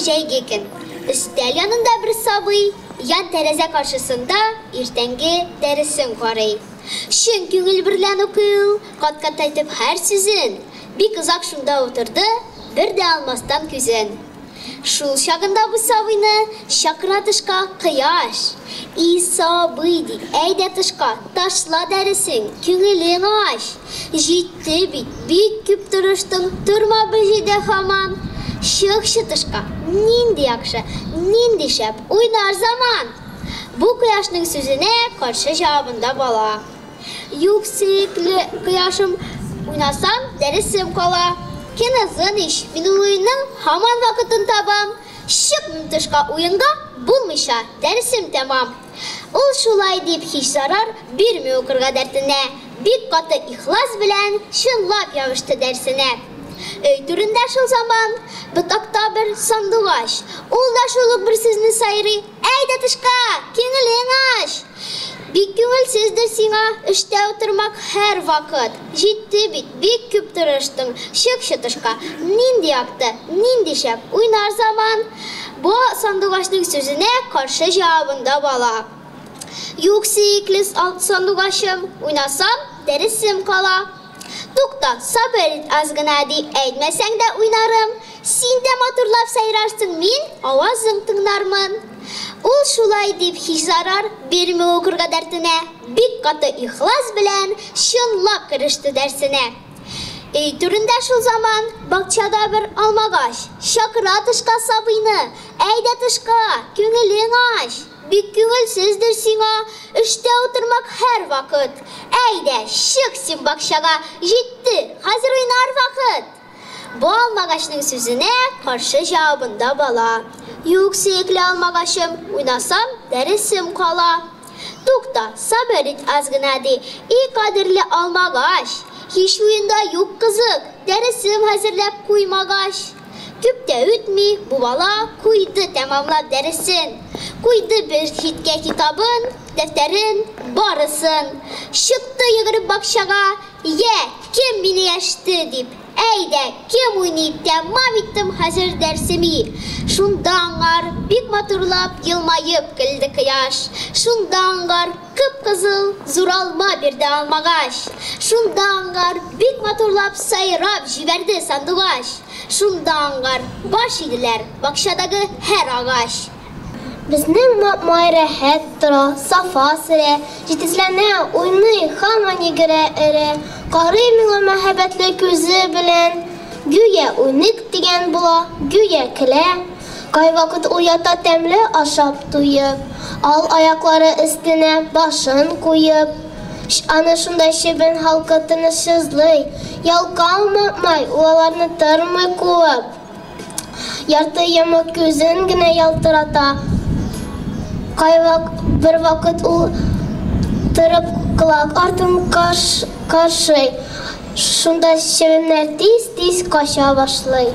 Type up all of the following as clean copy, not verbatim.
җәйге көн. Өстәл янында бер сабый, ян тәрәзә каршысында иртәнге дәресен карый. Шын күңел берлән укый, кат-кат һәр сүзен. Бик озак шунда утырды, бер дә алмастан күзен. Шул чагында бу сабыйны чакыра тышка кояш. И сабый ди, әйдә тышка, ташла дәресен, күңелең аш. Җитте бит, бик күп тырыштың, торма бер җирдә һаман. Чыкшы тышка, нинди яхшы, нинди шәп, уйнар заман. Бу кояшның сүзенә каршы җавабында бала. Юк сөекле кояшым, уйнасам дәресем кала. Кеназын иш, мин уйның һаман вакытын табам. Чыкмыйм тышка уенга, булмыйча дәресем тәмам. Ул шулай дип һич зарар бирми укырга дәртенә. Бик каты ихлас белән чынлап ябышты дәрсенә. Өй түрендә шул заман, ботакта бер сандугач. Ул да шул ук бер сүзне сайрый. Әйдә тышка, күңелең аш. Бик күңелсездер сиңа эштә утырмак һәр вакыт. Җитте бит, бик күп тырыштың, чыкшы тышка. Нинди якты, нинди шәп, уйнар заман. Бу сандугачның сүзенә каршы җавабында бала. Юк сөекле сандугачым, уйнасам дәресем кала. Тукта, сабыр ит аз гына ди, әйтмәсәң дә уйнарым. Син дә матурлап сайрарсың, мин авазың тыңлармын. Ул шулай дип һич зарар бирми укырга дәртенә. Бик каты ихлас белән чынлап кереште дәрсенә. Өй түрендә шул заман, бакчада бер алмагач. Чакыра тышка сабыйны, әйдә тышка, күңелең аш. Бик күңелсездер сиңа эштә утырмак һәр вакыт. Әйдә, чык син бакчага, җитте, хәзер уйнар вакыт. Бу алмагачның сүзенә каршы җавабында бала. Юк сөекле алмагачым, уйнасам дәресем кала. Тукта, сабыр ит аз гына ди, и кадерле алмагач. Һич уенда юк кызык, дәресем хәзерләп куймагач. Күп тә үтми, бу бала куйды тәмамлап дәресен. Куйды бер хиткә китабын, дәфтәрен, барысын. Чыкты йөгереп бакчага, «Йә, кем мине яшты?» дип. Әйдә, кем уйный, тәмам иттем хәзер дәрсеми. Шунда аңар бик матурлап елмаеп килде кояш. Шунда аңар кып-кызыл зур алма бирде алмагач. Шунда аңар бик матурлап сайрап җибәрде сандугач. Шунда аңар баш иделәр бакчадагы һәр агач. Безнең май рәхәт тора, сафа сирә, җитезләнә, уйный, һаман йөгерә эре. Карый миңа мәхәббәтле күзе белән, гүя уйнык дигән була, гүя көлә. Кайвакыт уята тәмле ашап туеп, ал аяклары өстенә башын куеп. Аны шунда чебен халкы тынычсызлый, ялкалмый, уларны тормый куып. Ярты ямык күзен генә ялтырата. Бер вакыт ул тырып кылак артын каршый. Шунда чебеннәр тиз-тиз кача башлый.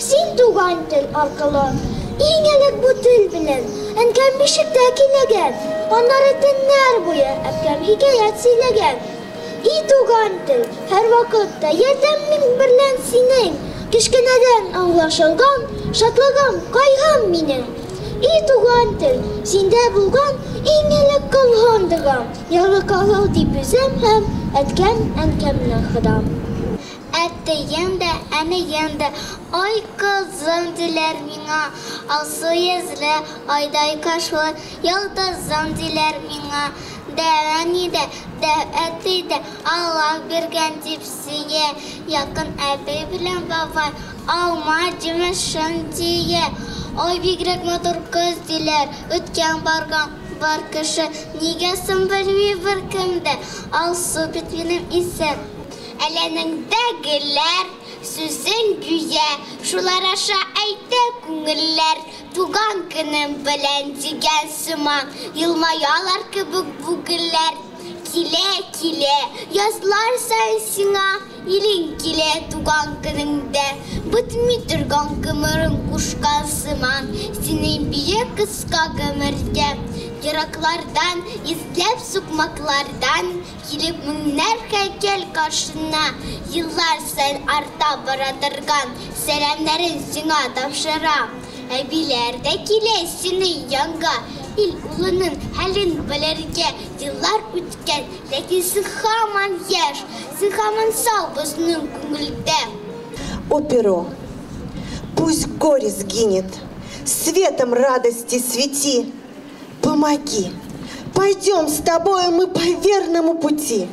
Син туган тел аркылы, иң элек бу тел белән әнкәм бишектә киләгән, аннары төннәр буе әпкәм хикәят сөйләгән. И туган тел, һәр вакытта ярдәмең берлән синең, кечкенәдән аңлашылган, шатлыгым, кайгым минең. И туган тел, синдә булган иң элек калгандыгым, ялгы калу дип үзем һәм әнкәмнең хыдам. Әттейем дә, әнейем дә, ай кызым диләр миңа, алсу йөзле, айдай кашлы, йолдызым диләр миңа. Дәвәни дә, дәвәти дә, Аллах биргән типсие. Якын әбей белән бабай, алма җимешен тие. Ой, бигрәк матур кыз диләр, үткән барган бар кеше. Нигәсен белми беркемдә, алсу бит минем исем. Әләнеңдәгеләр сүзен гүя, шулар аша әйтә күңелләр. Туган көнем белән дигән сыман, елмаялар кебек бүгелләр. Килә, язлар сайын сиңа, илең килә туган көнеңдә. Бітми торган гомерең кушкан сыман, синең бие кыска гомергә. Йыраклардан, изләп сукмаклардан, килеп меңнәр һәйкәл каршына. Еллар сайын арта бара торган, сәламнәрен сиңа тапшыра. Әбиләр дә килә синең янга, ил улының хәлен белергә. Еллар үткән, ләкин син һаман яшь, син һаман сау безнең күңелдә. О перо, пусть горе сгинет, светом радости свети. Помоги, пойдем с тобой мы по верному пути.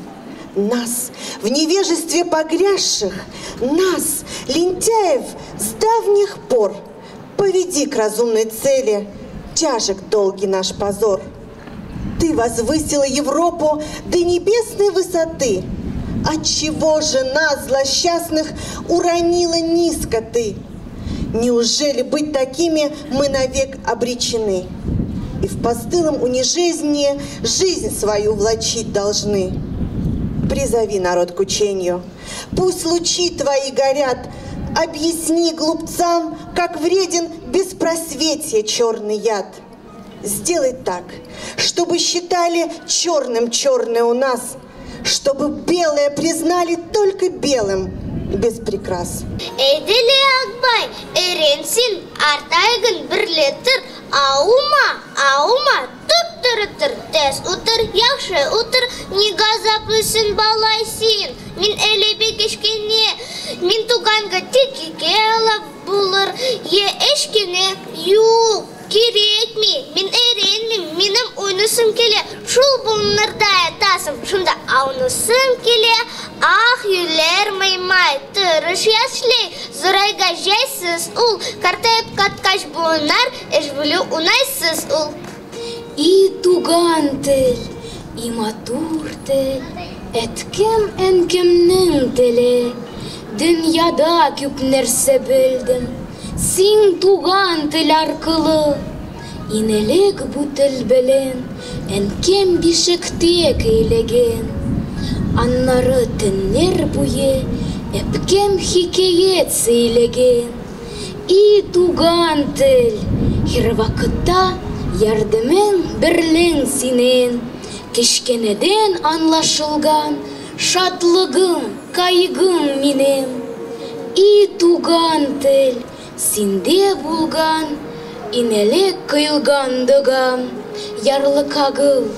Нас, в невежестве погрязших, нас, лентяев, с давних пор, поведи к разумной цели, тяжек долгий наш позор. Ты возвысила Европу до небесной высоты. Отчего же нас, злосчастных, уронила низко ты? Неужели быть такими мы навек обречены? И в постылом унижении жизнь свою влачить должны. Призови народ к учению, пусть лучи твои горят. Объясни глупцам, как вреден беспросветие черный яд. Сделай так, чтобы считали черным черное у нас, чтобы белое признали только белым, без прикрас. Эйдели Акбай, эренсин, артайгын бірлетір, аума, тұттырытыр, тәс ұтыр, яқшы ұтыр, не газаплысын балайсин. Мин әлебе кешкене, мин туғанға текеге алап бұлыр, е әшкене, юқ, керек ми, мин әренмін, минім ойнысым келе, шул бұлнырда әтасым, шында аунысым келе, ах, юлер маймай, тырыш яшлей, зұрайға жайсыз ұл, картайып каткаш бұлынар, әш бұлі унайсыз ұл. И туган тел, и матур тел, әткем әнкемнің теле, дүнияда күп нәрсе білдім, син туган тел арқылы. Инелек бу тел белен, әнкем бишекте көйлеген, аннары төннер буе, әпкем хикәят сөйлеген. И туган тел, һәр вакытта ярдәмен берлең синен, кешкенеден анлашылган шатлыгым, кайгым минем. И туган тел, синде булган, инелек кыйлгандыгам, ярлыкагыл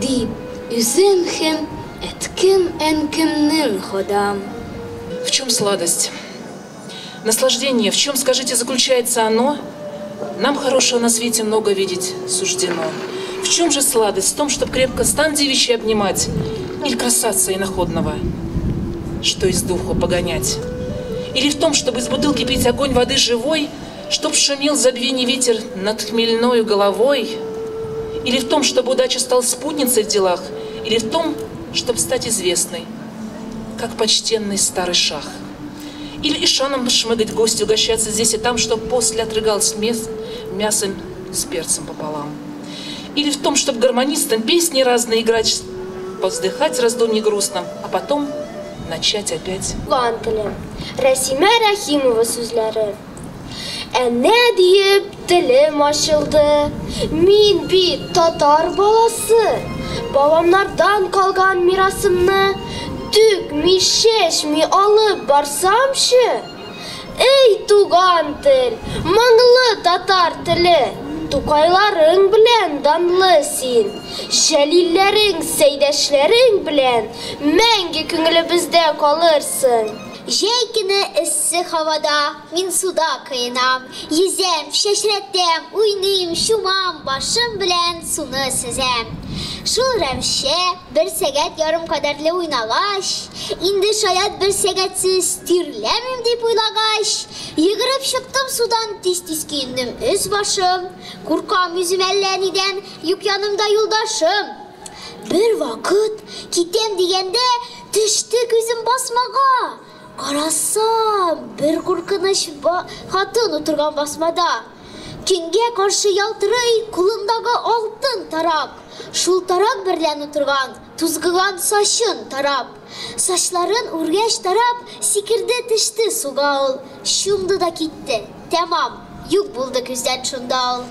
дип үзем һәм әткем әнкемнең ходам. В чем сладость? Наслаждение, в чем, скажите, заключается оно? Нам хорошего на свете много видеть суждено. В чем же сладость? В том, чтобы крепко стан девичий обнимать, или красавца иноходного, что из духу погонять? Или в том, чтобы из бутылки пить огонь воды живой, чтоб шумел забвенье ветер над хмельною головой? Или в том, чтобы удача стала спутницей в делах? Или в том, чтобы стать известной, как почтенный старый шах? Или ишаном шмыгать в гости, угощаться здесь и там, чтоб после отрыгалось мясом с перцем пополам? Или в том, чтобы гармонистам песни разные играть, повздыхать раздумье грустно, а потом начать опять? Туган телем, Рәсимә Рәхимова сүзләре. Әнә диеп телем ачылды, мин бит татар баласы, бабамнардан калган мирасымны түкми, шешми алып барсамшы. Эй туган тел, моңлы татар теле, Тукайларың белән данлы син, җәлилләрең, сәйдәшләрең белән мәңге күңелебездә калырсың. Җәй көне эссе һавада мин суда кыйнам, йөзәм, чәчрәтәм, уйныйм, шумам, башым белән суны сызам. Шул рәвешчә бер сәгать ярым кадәрле уйнагач, инде шаят бер сәгатьсез тирләмим дип уйлагач, йөгереп чыктым судан, тиз-тиз киендем өс башым, куркам үзем әллә нидән, юк янымда юлдашым. Бер вакыт китәм дигәндә төште күзем басмага. Карасам, бер куркыныч хатын утырган басмада. Көнгә каршы ялтырый кулындагы алтын тарак. Шул тарак берлән утырган, тузгыган сачын тарап. Сачларын үргәч тарап, сикерде төште суга ул. Шумды да китте. Тәмам, юк булды күздән шунда ул.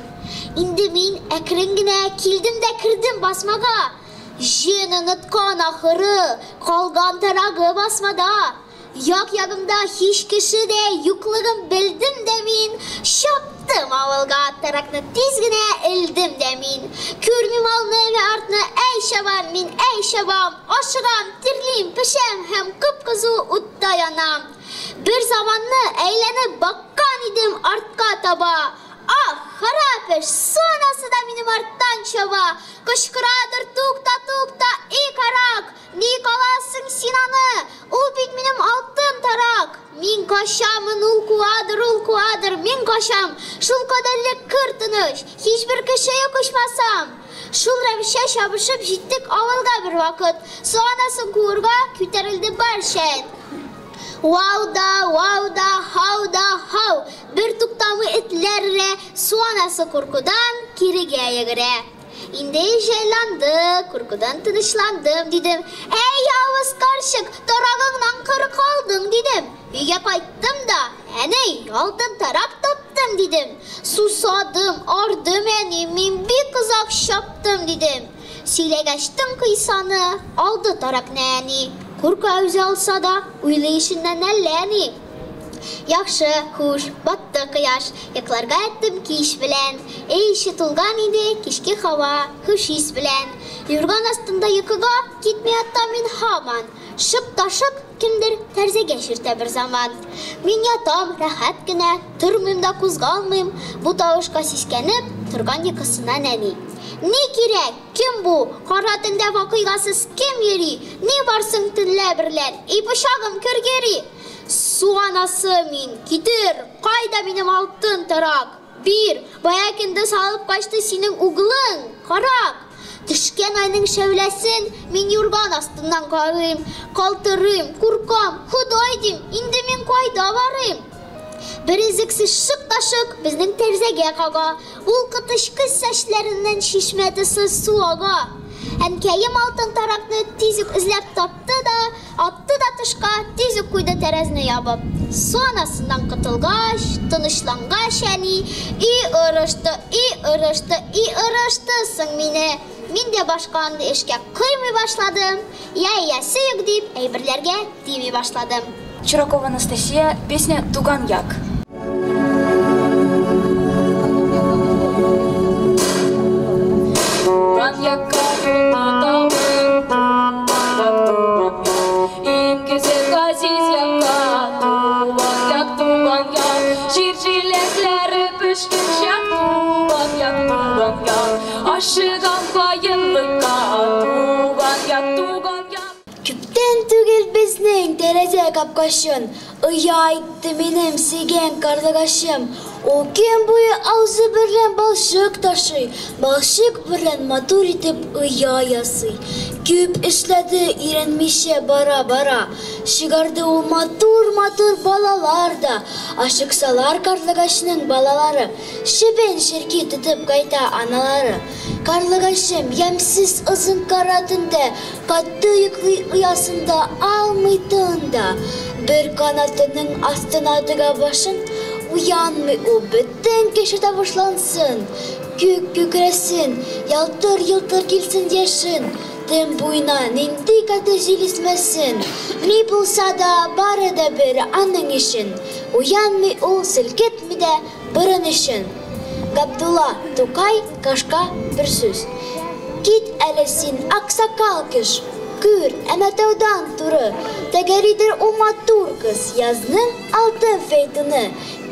Инде мин әкрен генә килдем дә кирдем басмага. Җен оныткан ахыры, калган тарагы басмада. Як-ягымда һич кеше дә юклыгын белдем дә мин. Чаптым авылга, таракны тиз генә элдем дә мин. Күрмим алны вә артны, әй чабам мин, әй чабам. Ашыгам, тирлим, пешәм һәм кып-кызу утта янам. Бер заманны әйләнеп баккан идем артка таба. Ах, харапеш, сонасы да минем арттан чаба. Кычкырадыр тукта, и карак. Ни каласың син аны? Ул бит минем алтын тарак. Мин качамын, ул куадыр, мин качам. Шул кадәрле кыртыныч, һичбер кешегә кушмасам. Шул рәвешчә чабышып җиттек авылга бер вакыт. Сонасын куырга күтәрелде баршән. Вауда, хау. Бер туктамы этләрре суанасы куркудан кирегә йөгерә. Инде җайланды, куркудан тынычландым дидем. Әй явыз карчык, тарагыңнан кыры калдың дидем. Өйгә кайттым да, әнәй, алтын тарак таптым дидем. Сусадым, ардым әни, мин бик озак чаптым дидем. Сөйләгәчтем кыйсаны, алды таракны әни. Курка үзе алса да, уйлы ишеннән әлләни. Яхшы, хуш, батты кыяш, якларга әттем кич белән. Эйше тулган иде кичке һава, хуш ис белән. Юрган астында йокыга китмей ятам мин һаман. Шып-ташып кемдер тәрзәгә чиртә бер заман. Мин ятам рәхәт кенә, тормыйм да кузгалмыйм. Бу тавышка сискәнеп торган йокысыннан әни. Ни кирәк? Кем бу? Кара төндә вакыйгасыз кем йөри? Ни барсың төнлә берлән? И пычагым кергери. Суанасы мин, китер, кайда минем алтын тарак? Бир, бая кенде салып качты синең углың, карак. Төшкән айның шәүләсен мин юрган астыннан карыйм, калтырыйм, куркам, Ходай дим, инде мин кайда барыйм? Бер изексез шык-ташык безнең тәрзәгә кага, ул кытышкы сәчләреннән шишмәде су ага. Әнкәем алтын таракны тиз үк эзләп тапты да, атты да тышка, тиз үк куйды тәрәзне ябып. Сонасыннан кытылгач, тынычлангач әни, и ырышты соң мине. Мин дә башка анда эшкә кыймый башладым. Яйясы юк дип, әйберләргә тими башладым. Чуракова Анастасия, песня «Туган як». Туган якка тутауын, иң көзел газиз якка, туган як, жир-жиләкләре пешкән чак, туган як, ашыган кайынлыкка, туган як. Күптән түгел безнең тәрәзә капкачын, оя айтты минем сөйгән карлыгашым. Ул көн буе авызы берлән балчык ташый, балчык берлән матур итеп оя ясый. Күп эшләде, өйрәнмичә бара-бара, чыгарды ул матур балалар да. Ашыксалар карлыгашның балалары, шебен ширки тотып кайта аналары. Карлыгашым ямсыз озын кара төндә, катты йоклый оясында алмый тында. Бер канатының астына тыга башын, уянмый ул бөтен кеше табышлансын. Күк күкрәсен, ялтыр килсен яшын. Тем буйна нинди каты җилисмәсен. Ни булса да бары да бер аның ишен. Уянмый ул селкетми дә борын ишен. Габдулла Тукай кашка бер сүз. Кит әле син аксакал кеш, күр әмәтәүдән туры. Тәгәридер ул матур кыз язның алтын фейтыны.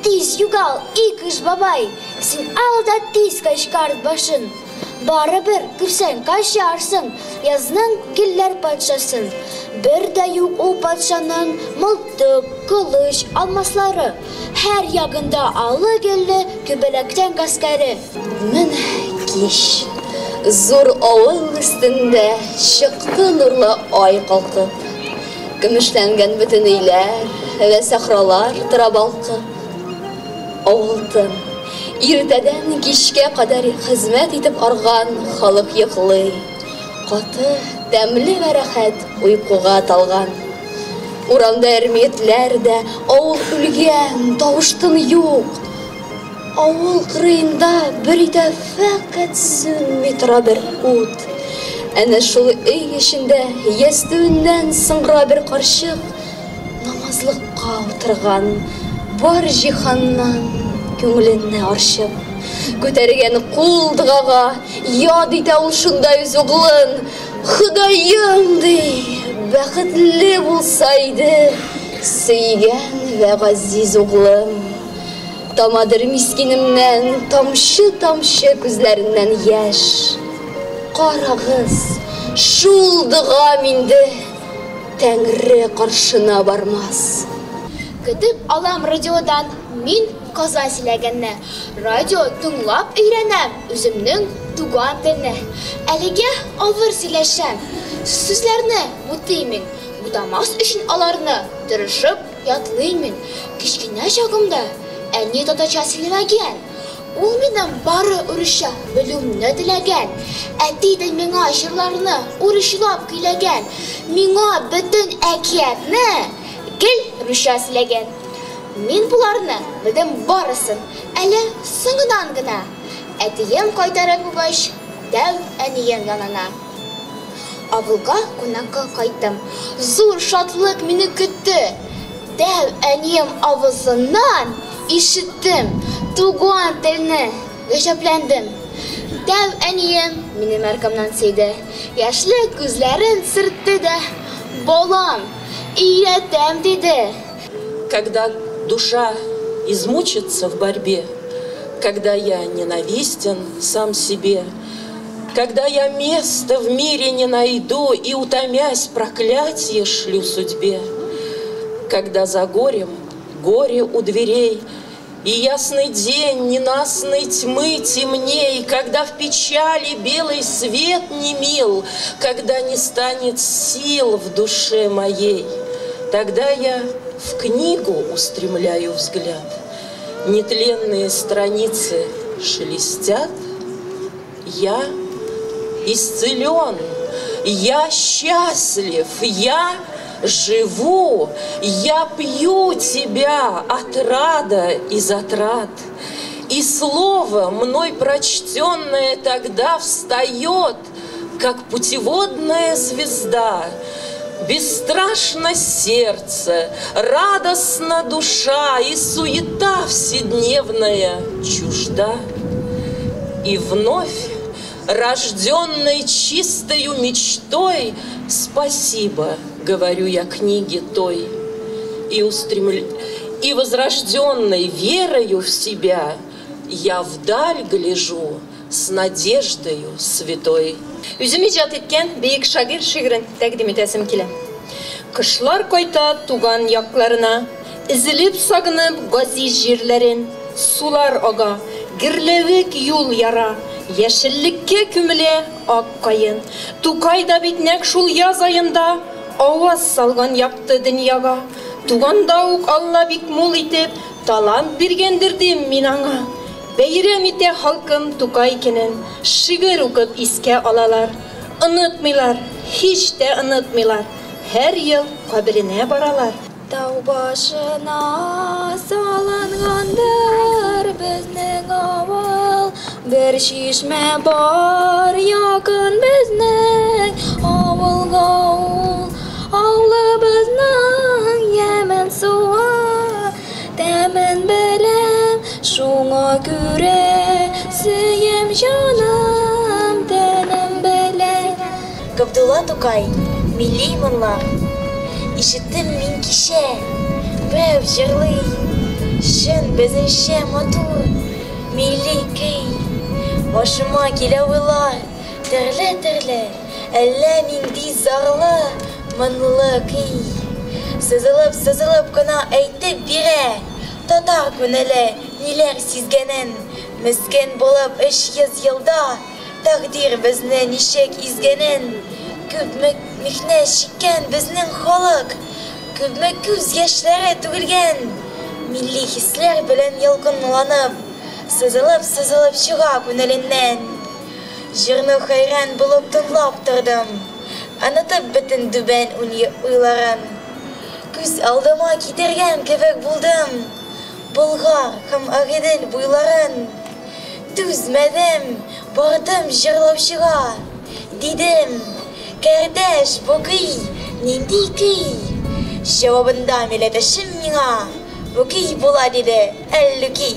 Тиз югал и кыш бабай, син алда тиз кашкарт башын. Baribir күрсәң качарсың, язның гилләр патшасын. Бер дә юк ул патшаның мылтык, кылыч, алмаслары. Һәр ягында алы-гелле күбәләктән гаскәре. Менә кич, зур авыл өстендә чыкты нурлы ай калкып. Көмешләнгән бөтен өйләр вә сахралар тора балкып. Авылтын, иртәдән кичкә кадәр хезмәт итеп арган халык йоклый. Каты, тәмле вә рәхәт уйкуга талган. Урамда әрмиятләр дә, авыл үлгән, тавыштын юк. Авыл кырыенда бер өйдә фәкать сүнми тора бер ут. Әнә шул өй эчендә ястүеннән сыңгыра бер карчык, намазлыкка утырган, бар җиһаннан күңеленә арчып. Күтәргән кул догага, яд итә ул шундай үз углын. Ходаем ди, бәхетле булса иде, сөйгән вә газиз углым. Тамадыр мискинемнән, тамчы-тамчы күзләреннән яшь. Карагыз, шул догам инде Тәңре каршына бармас. Көтеп алам радиодан мин Казан сөйләгәнне. Радио тыңлап өйрәнәм үземнең туган телне. Әлегә авыр сөйләшәм. Сүзләрне бутыймын. Бутамас өчен аларны тырышып ятлыймын. Кичкенә чагымда әни татарча сөйләгән. Ул минем бары урысча белүмне теләгән. Әти дә миңа җырларны урыслап көйләгән. Миңа бөтен әкиятне гел русча сөйләгән. Мин буларны белдем барысын, әле соңыннан гына. Әтием кайтарып булгач, дәү әнием янына. Авылга кунакка кайттым. Зур шатлык мине көтте. Дәү әнием авызыннан ишеттем туган телне, гаҗәпләндем. Дәү әнием минем аркамнан сөйде. Яшьле күзләрен сыртты да, балам, өйрәтәм диде. Когда душа измучится в борьбе, когда я ненавистен сам себе, когда я места в мире не найду и, утомясь, проклятие шлю судьбе, когда за горем горе у дверей и ясный день ненастной тьмы темней, когда в печали белый свет не мил, когда не станет сил в душе моей, тогда я в книгу устремляю взгляд. Нетленные страницы шелестят. Я исцелен, я счастлив, я живу, я пью тебя отрада из отрад. И слово, мной прочтенное тогда, встает, как путеводная звезда. Бесстрашно сердце, радостна душа, и суета вседневная чужда. И вновь, рожденной чистою мечтой, спасибо, говорю я книге той. И возрожденной верою в себя я вдаль гляжу с надеждою святой. Үзем иҗат иткән бөек шагыйрь шигырен тәкъдим итәсем килә. Кышлар кайта туган якларына, изелеп сагынып газиз җирләрен, сулар ага, гирлевек юл яра, яшеллеккә күмелә ак каен. Тукай да бит нәкъ шул яз аенда аваз салган якты дөньяга. Туганда ук Алла бик мул итеп талант биргәндер дим мин аңа. Бәйрәм итә халкым Тукай көнен, шигырь укып искә алалар. Онытмыйлар, һич тә онытмыйлар. Һәр ел каберенә баралар. Тау башына салынгандыр безнең авыл, бер чишмә бар якын безнең авылга ул. Авылыбызның ямен суы, тәмен беләм, шуңа күрә сөем җаным, тәнем беләм. Габдулла Тукай, милли монлар, ишеттем мин кичә, бәү җырлый, шын безнеңчә матур, милли көй, Başıma kile uylar, terle, elle nindi zarlı, manlı kıy. Sızılıp kına eytip bire, tatar künele, niler sizgenen, misken bulup iş yaz yılda, takdir bizne nişek izgenen, küp mihne şikken biznin halık, küp göz yaşları tügülgen, milli hisler bilen yalgınlanıp, sızılıp çığa künelinden, jırnı hayran bulup tınlap tırdım, anıtıp bütün düben uylarım, Күз алдыма китерген кебек булдым, Булгар һәм агыдын буйларын. Түзмәдем, бардым җырлаучыга, дидем, кәрдәш, бу көй нинди көй? Җавабында милләтәшем миңа, бу көй була диде, әллүки.